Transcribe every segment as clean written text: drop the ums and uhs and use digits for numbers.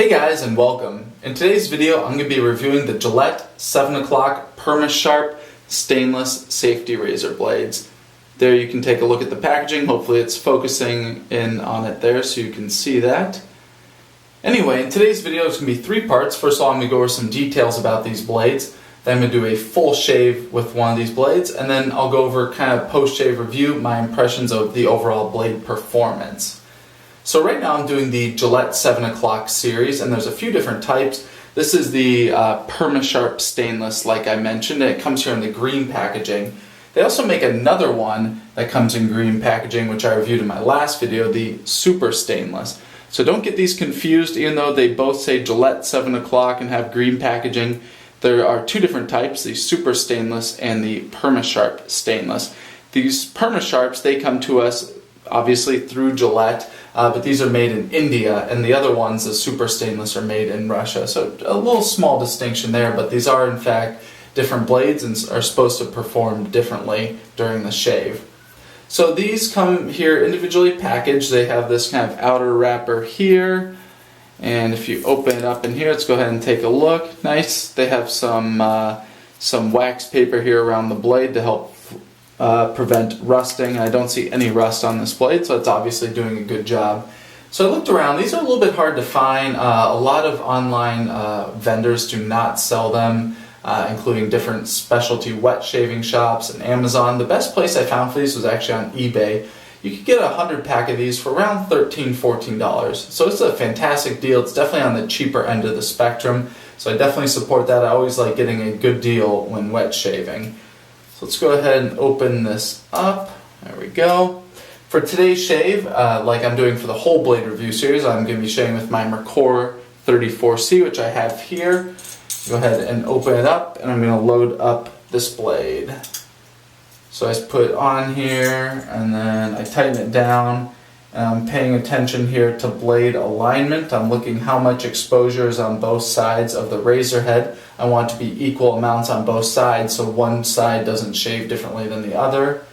Hey guys, and welcome. In today's video I'm going to be reviewing the Gillette 7 o'clock Permasharp stainless safety razor blades. There you can take a look at the packaging. Hopefully it's focusing in on it there so you can see that. Anyway, in today's video it's going to be three parts. First of all, I'm going to go over some details about these blades. Then I'm going to do a full shave with one of these blades, and then I'll go over kind of post-shave review, my impressions of the overall blade performance. So right now I'm doing the Gillette 7 o'clock series, and there's a few different types. This is the Permasharp stainless, like I mentioned, and it comes here in the green packaging. They also make another one that comes in green packaging, which I reviewed in my last video, the super stainless. So don't get these confused, even though they both say Gillette 7 o'clock and have green packaging. There are two different types, the super stainless and the Permasharp stainless. These Permasharps, they come to us obviously through Gillette, but these are made in India, and the other ones, the super stainless, are made in Russia. So a little small distinction there, but these are in fact different blades and are supposed to perform differently during the shave. So these come here individually packaged. They have this kind of outer wrapper here, and if you open it up in here, let's go ahead and take a look. Nice. They have some wax paper here around the blade to help prevent rusting. I don't see any rust on this blade, so it's obviously doing a good job. So I looked around. These are a little bit hard to find. A lot of online vendors do not sell them, including different specialty wet shaving shops and Amazon. The best place I found for these was actually on eBay. You could get a 100 pack of these for around $13, $14. So it's a fantastic deal. It's definitely on the cheaper end of the spectrum, so I definitely support that. I always like getting a good deal when wet shaving. So let's go ahead and open this up. There we go. For today's shave, like I'm doing for the whole blade review series, I'm going to be shaving with my Merkur 34C, which I have here. Go ahead and open it up, and I'm going to load up this blade. So I just put it on here, and then I tighten it down. And I'm paying attention here to blade alignment. I'm looking how much exposure is on both sides of the razor head. I want it to be equal amounts on both sides so one side doesn't shave differently than the other.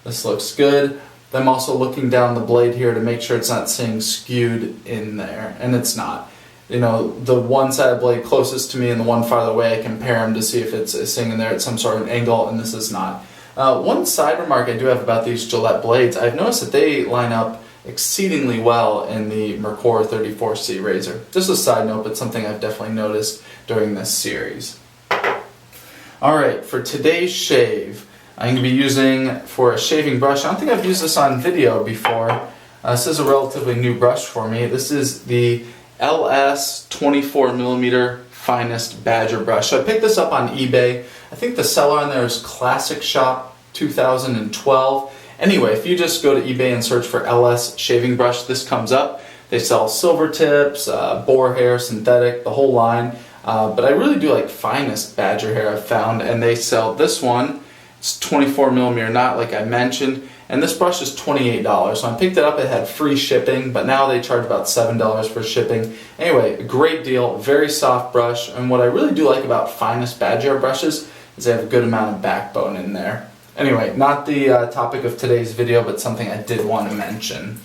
This looks good. I'm also looking down the blade here to make sure it's not staying skewed in there, and it's not. You know, the one side of the blade closest to me and the one farther away, I compare them to see if it's staying in there at some sort of angle, and this is not. One side remark I do have about these Gillette blades, I've noticed that they line up exceedingly well in the Merkur 34C razor. Just a side note, but something I've definitely noticed during this series. Alright, for today's shave, I'm going to be using, for a shaving brush, I don't think I've used this on video before. This is a relatively new brush for me. This is the LS 24mm finest badger brush. So I picked this up on eBay. I think the seller on there is Classic Shop 2012. Anyway, if you just go to eBay and search for LS shaving brush, this comes up. They sell silver tips, boar hair, synthetic, the whole line. But I really do like finest badger hair I've found, and they sell this one. It's 24mm knot, like I mentioned, and this brush is $28. So I picked it up, it had free shipping, but now they charge about $7 for shipping. Anyway, a great deal, very soft brush, and what I really do like about finest badger hair brushes is they have a good amount of backbone in there. Anyway, not the topic of today's video, but something I did want to mention.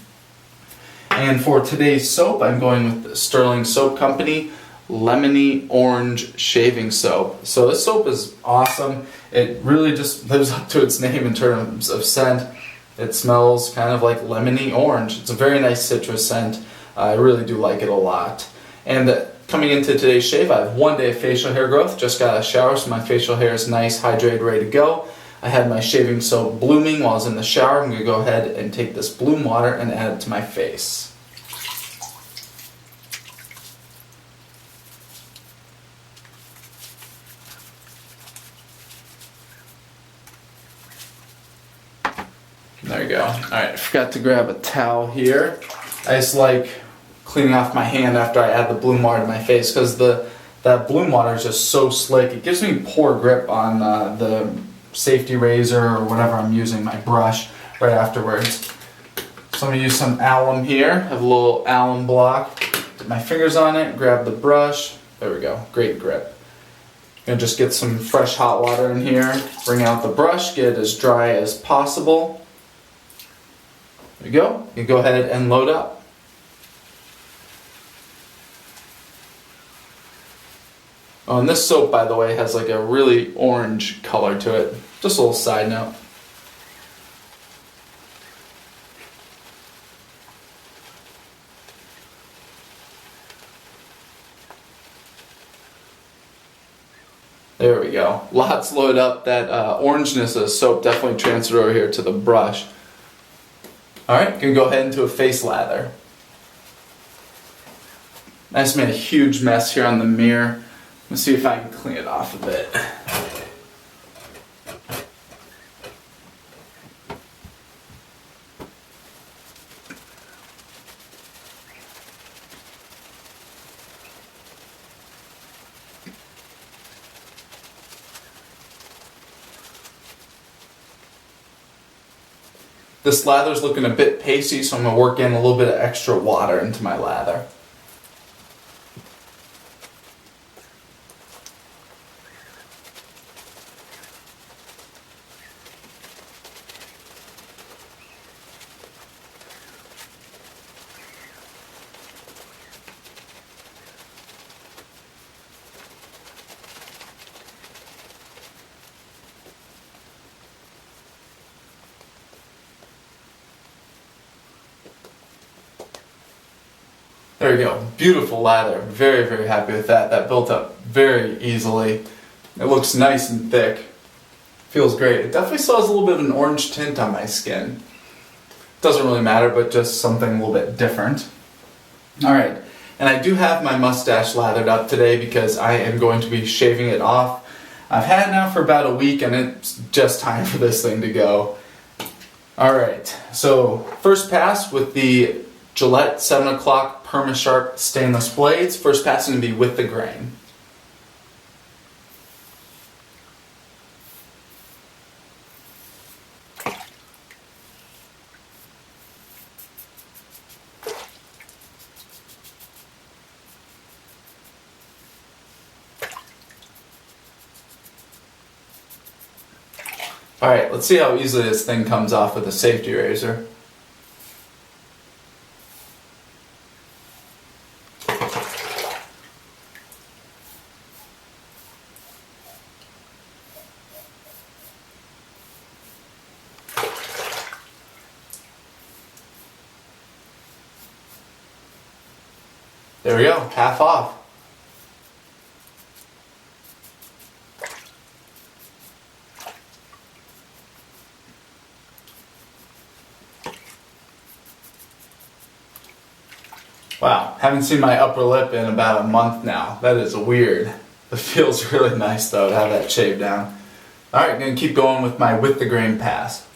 And for today's soap, I'm going with the Sterling Soap Company Lemony Orange Shaving Soap. So this soap is awesome. It really just lives up to its name in terms of scent. It smells kind of like lemony orange. It's a very nice citrus scent. I really do like it a lot. And coming into today's shave, I have 1 day of facial hair growth. Just got a shower, so my facial hair is nice, hydrated, ready to go. I had my shaving soap blooming while I was in the shower. I'm going to go ahead and take this bloom water and add it to my face. There you go. Alright, I forgot to grab a towel here. I just like cleaning off my hand after I add the bloom water to my face, because that bloom water is just so slick. It gives me poor grip on the safety razor or whatever I'm using, my brush, right afterwards. So I'm going to use some alum here. I have a little alum block. Put my fingers on it, grab the brush. There we go. Great grip. I'm going to just get some fresh hot water in here. Bring out the brush, get it as dry as possible. There you go. You go ahead and load up. Oh, and this soap, by the way, has like a really orange color to it. Just a little side note. There we go. Lots loaded up. That orangeness of the soap definitely transferred over here to the brush. Alright, gonna go ahead into a face lather. I just made a huge mess here on the mirror. Let's see if I can clean it off a bit. This lather's looking a bit pasty, so I'm going to work in a little bit of extra water into my lather. There you go, beautiful lather, very, very happy with that. That built up very easily. It looks nice and thick, feels great. It definitely still has a little bit of an orange tint on my skin. Doesn't really matter, but just something a little bit different. Alright, and I do have my mustache lathered up today because I am going to be shaving it off. I've had it now for about a week and it's just time for this thing to go. Alright, so first pass with the Gillette 7 o'clock Permasharp stainless blades. First pass is going to be with the grain. Alright, let's see how easily this thing comes off with a safety razor. There we go, half off. Wow, haven't seen my upper lip in about a month now. That is weird. It feels really nice though to have that shaved down. Alright, gonna keep going with my with the grain pass.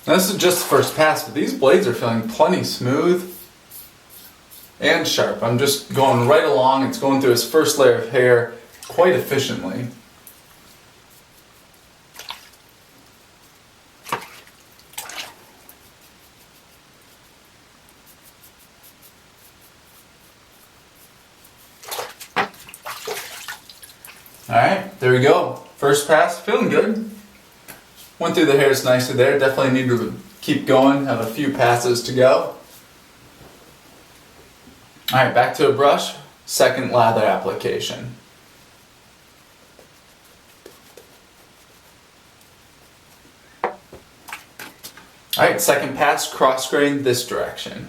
Now, this is just the first pass, but these blades are feeling plenty smooth and sharp. I'm just going right along. It's going through its first layer of hair quite efficiently. Alright, there we go. First pass, feeling good. Went through the hairs nicely there. Definitely need to keep going. Have a few passes to go. Alright, back to a brush. Second lather application. Alright, second pass, cross grain this direction.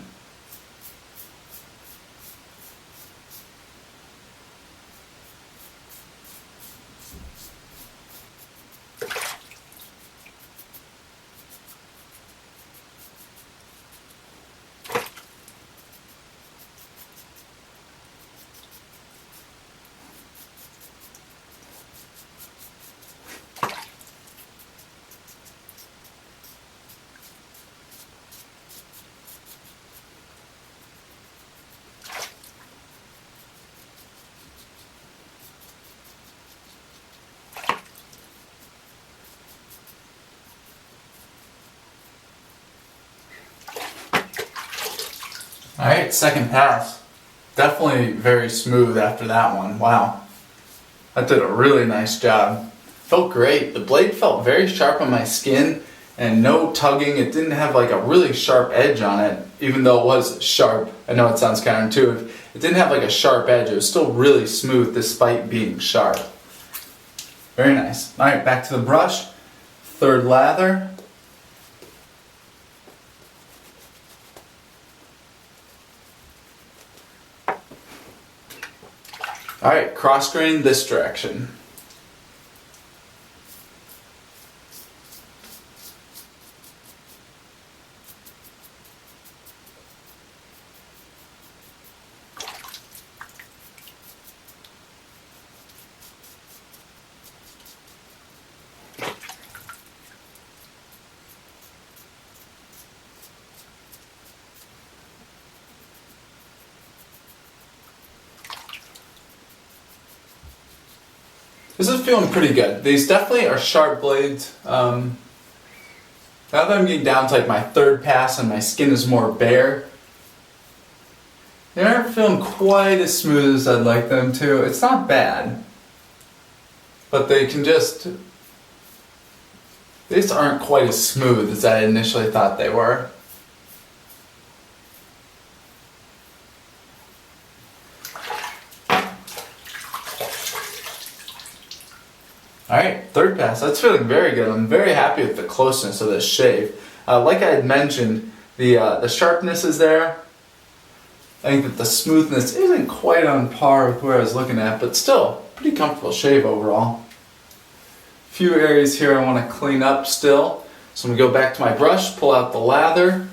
Alright, second pass. Definitely very smooth after that one. Wow. That did a really nice job. Felt great. The blade felt very sharp on my skin and no tugging. It didn't have like a really sharp edge on it, even though it was sharp. I know it sounds counterintuitive. It didn't have like a sharp edge. It was still really smooth despite being sharp. Very nice. Alright, back to the brush. Third lather. Alright, cross grain this direction. This is feeling pretty good. These definitely are sharp blades. Now that I'm getting down to like my third pass and my skin is more bare, they aren't feeling quite as smooth as I'd like them to. It's not bad, but they just aren't quite as smooth as I initially thought they were. Alright, third pass. That's feeling very good. I'm very happy with the closeness of this shave. Like I had mentioned, the sharpness is there. I think that the smoothness isn't quite on par with where I was looking at, but still, pretty comfortable shave overall. A few areas here I want to clean up still. So I'm going to go back to my brush, pull out the lather,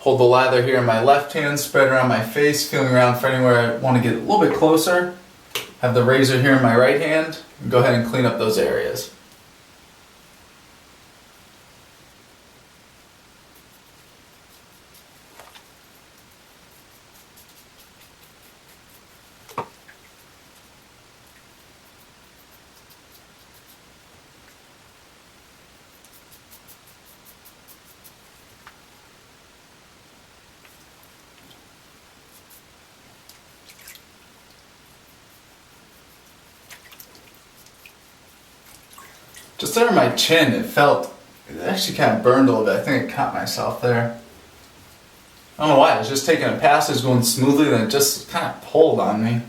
hold the lather here in my left hand, spread around my face, feeling around for anywhere I want to get a little bit closer. Have the razor here in my right hand, and go ahead and clean up those areas. Just under my chin, it actually kind of burned a little bit. I think I caught myself there. I don't know why, I was just taking a passage going smoothly, and it just kind of pulled on me.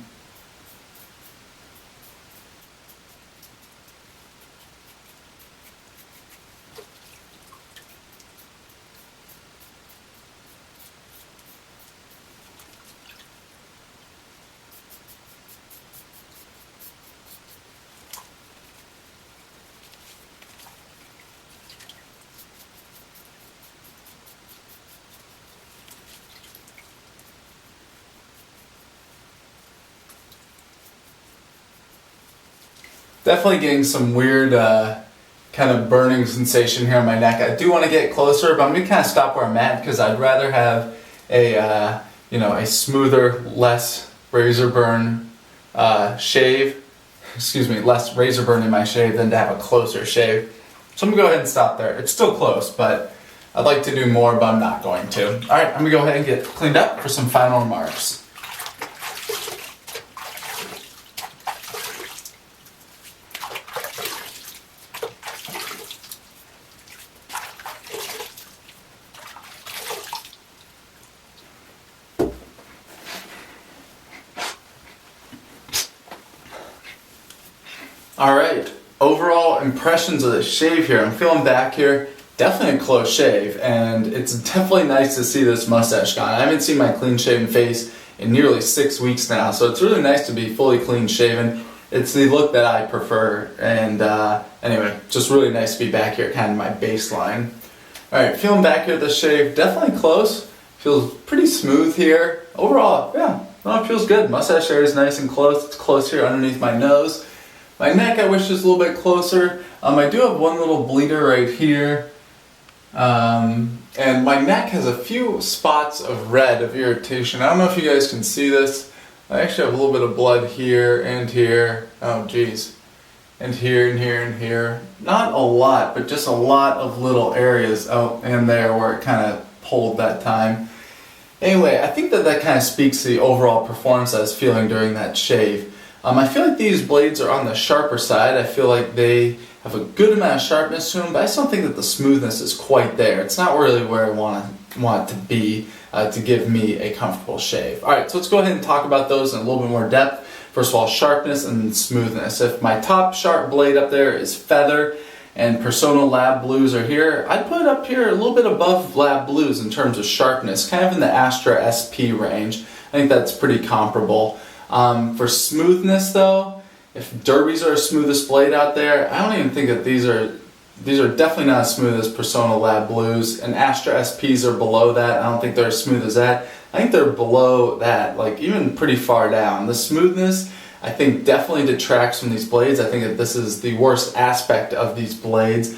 Definitely getting some weird kind of burning sensation here on my neck. I do want to get closer, but I'm going to kind of stop where I'm at because I'd rather have a smoother, less razor burn shave. Excuse me, less razor burn in my shave than to have a closer shave. So I'm going to go ahead and stop there. It's still close, but I'd like to do more, but I'm not going to. Alright, I'm going to go ahead and get cleaned up for some final remarks. Alright, overall impressions of the shave here. I'm feeling back here, definitely a close shave, and it's definitely nice to see this mustache gone. I haven't seen my clean shaven face in nearly 6 weeks now, so it's really nice to be fully clean shaven. It's the look that I prefer, and anyway, just really nice to be back here, kind of my baseline. Alright, feeling back here with the shave, definitely close. Feels pretty smooth here. Overall, yeah, no, it feels good. Mustache hair is nice and close. It's close here underneath my nose. My neck I wish was a little bit closer. I do have one little bleeder right here. And my neck has a few spots of red, of irritation. I don't know if you guys can see this. I actually have a little bit of blood here and here. Oh geez. And here and here and here. Not a lot, but just a lot of little areas out and there where it kind of pulled that time. Anyway, I think that kind of speaks to the overall performance I was feeling during that shave. I feel like these blades are on the sharper side. I feel like they have a good amount of sharpness to them, but I just don't think that the smoothness is quite there. It's not really where I want it to be to give me a comfortable shave. Alright, so let's go ahead and talk about those in a little bit more depth. First of all, sharpness and smoothness. If my top sharp blade up there is Feather and Persona Lab Blues are here, I'd put it up here a little bit above Lab Blues in terms of sharpness, kind of in the Astra SP range. I think that's pretty comparable. For smoothness though, if Derbies are the smoothest blade out there, I don't even think that these are definitely not as smooth as Persona Lab Blues, and Astra SPs are below that. I don't think they're as smooth as that. I think they're below that, like even pretty far down. The smoothness, I think, definitely detracts from these blades. I think that this is the worst aspect of these blades.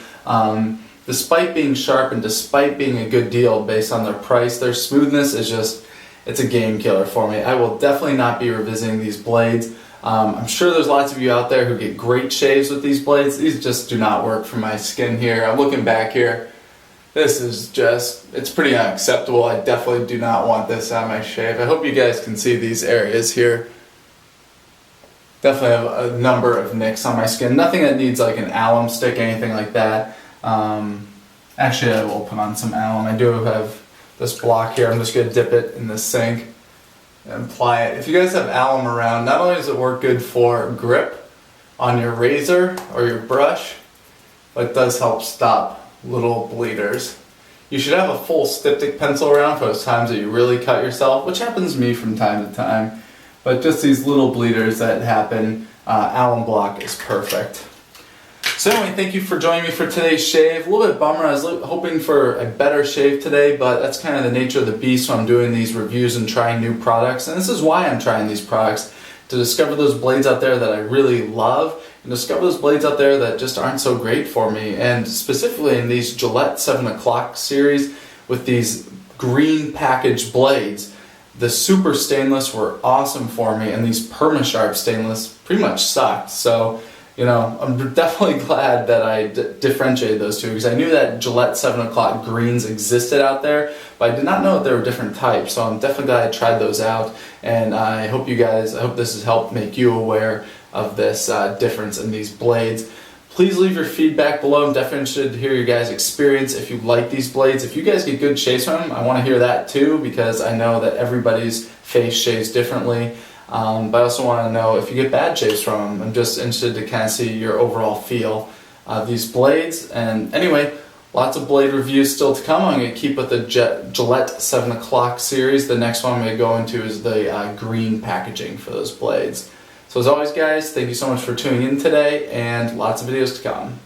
Despite being sharp and despite being a good deal based on their price, their smoothness is just, it's a game killer for me. I will definitely not be revisiting these blades. I'm sure there's lots of you out there who get great shaves with these blades. These just do not work for my skin here. I'm looking back here. This is just, it's pretty unacceptable. I definitely do not want this on my shave. I hope you guys can see these areas here. Definitely have a number of nicks on my skin. Nothing that needs like an alum stick, anything like that. Actually, I will put on some alum. I do have this block here. I'm just going to dip it in the sink and apply it. If you guys have alum around, not only does it work good for grip on your razor or your brush, but it does help stop little bleeders. You should have a full styptic pencil around for those times that you really cut yourself, which happens to me from time to time. But just these little bleeders that happen, alum block is perfect. So anyway, thank you for joining me for today's shave. A little bit bummer, I was hoping for a better shave today, but that's kind of the nature of the beast when I'm doing these reviews and trying new products. And this is why I'm trying these products, to discover those blades out there that I really love, and discover those blades out there that just aren't so great for me. And specifically in these Gillette 7 o'clock series with these green packaged blades, the super stainless were awesome for me, and these Permasharp stainless pretty much sucked. So, you know, I'm definitely glad that I differentiated those two, because I knew that Gillette 7 o'clock greens existed out there, but I did not know that there were different types. So I'm definitely glad I tried those out, and I hope this has helped make you aware of this difference in these blades. Please leave your feedback below. I'm definitely interested to hear your guys' experience if you like these blades. If you guys get good shaves from them, I want to hear that too, because I know that everybody's face shaves differently. But I also want to know if you get bad shaves from them. I'm just interested to kind of see your overall feel of these blades. And anyway, lots of blade reviews still to come. I'm going to keep with the Gillette 7 o'clock series. The next one I'm going to go into is the green packaging for those blades. So as always guys, thank you so much for tuning in today, and lots of videos to come.